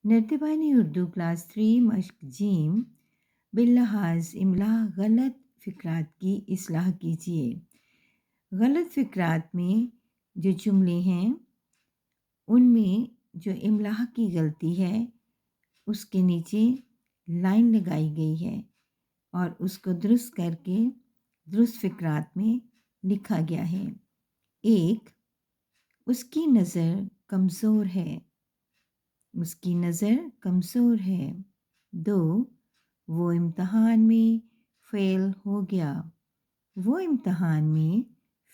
نرتبانی Urdu class 3 مشق جیم باللحاظ املا غلط فقرات کی اصلاح کیجیے۔ غلط فقرات میں جو جملے ہیں ان میں جو املا کی غلطی ہے اس کے نیچے لائن لگائی گئی ہے اور اس کو درست کر کے درست فقرات میں لکھا گیا ہے۔ 1، اس کی نظر کمزور ہے، اس کی نظر کمزور ہے۔ 2، وہ امتحان میں فیل ہو گیا، وہ امتحان میں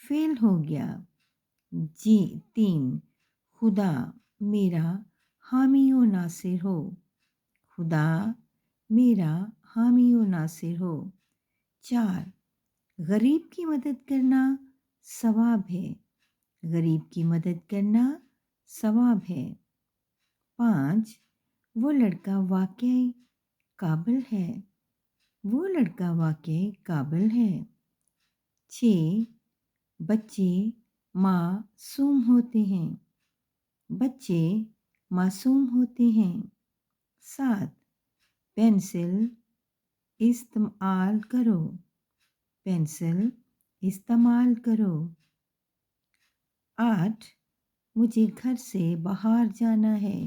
فیل ہو گیا۔ 3، خدا میرا حامی و ناصر ہو، خدا میرا حامی و ناصر ہو۔ 4، غریب کی مدد کرنا ثواب ہے، غریب کی مدد کرنا ثواب ہے۔ 5، وہ لڑکا واقعی قابل ہے، وہ لڑکا واقعی قابل ہے۔ 6، بچے معصوم ہوتے ہیں، بچے معصوم ہوتے ہیں۔ 7، پینسل استعمال کرو، پینسل استعمال کرو۔ 8، مجھے گھر سے باہر جانا ہے،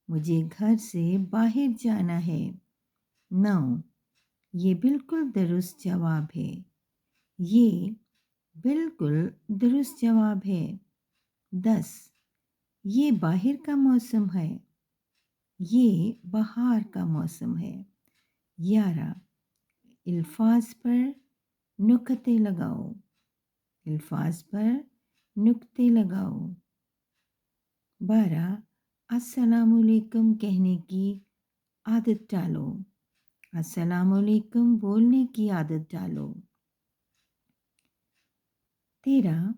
مجھے گھر سے باہر جانا ہے۔ 9، یہ بالکل درست جواب ہے، یہ بالکل درست جواب ہے۔ 10، یہ باہر کا موسم ہے، یہ بہار کا موسم ہے۔ 11، الفاظ پر نقطے لگاؤ، الفاظ پر نقطے لگاؤ۔ 12، السلام علیکم کہنے کی عادت ڈالو، السلام علیکم بولنے کی عادت ڈالو۔ 13،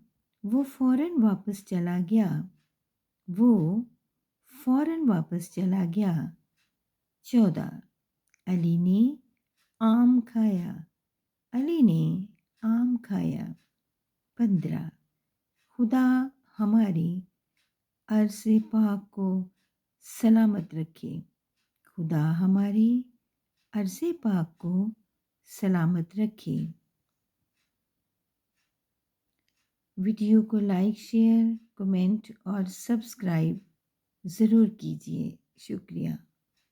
وہ فوراً واپس چلا گیا، وہ فوراً واپس چلا گیا۔ 14، علی نے آم کھایا، علی نے آم کھایا۔ 15، خدا ہماری عرض پاک کو سلامت رکھے، خدا ہماری عرض پاک کو سلامت رکھے۔ ویڈیو کو لائک، شیئر، کمنٹ اور سبسکرائب ضرور کیجیے۔ شکریہ۔